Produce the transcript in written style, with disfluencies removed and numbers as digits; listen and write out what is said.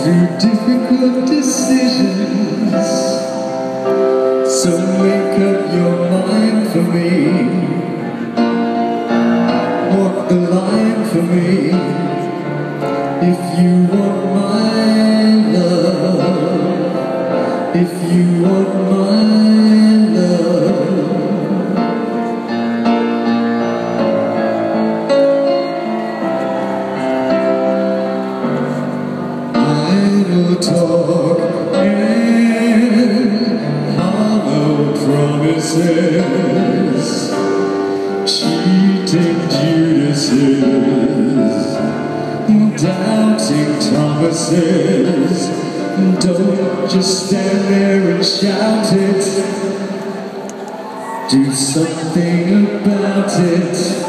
through difficult decisions. So make up your mind for me. Walk the line for me. If you want my love, if you want my love. Idle talk and hollow promises, cheating Judases, doubting Thomases. Don't just stand there and shout it. Do something about it.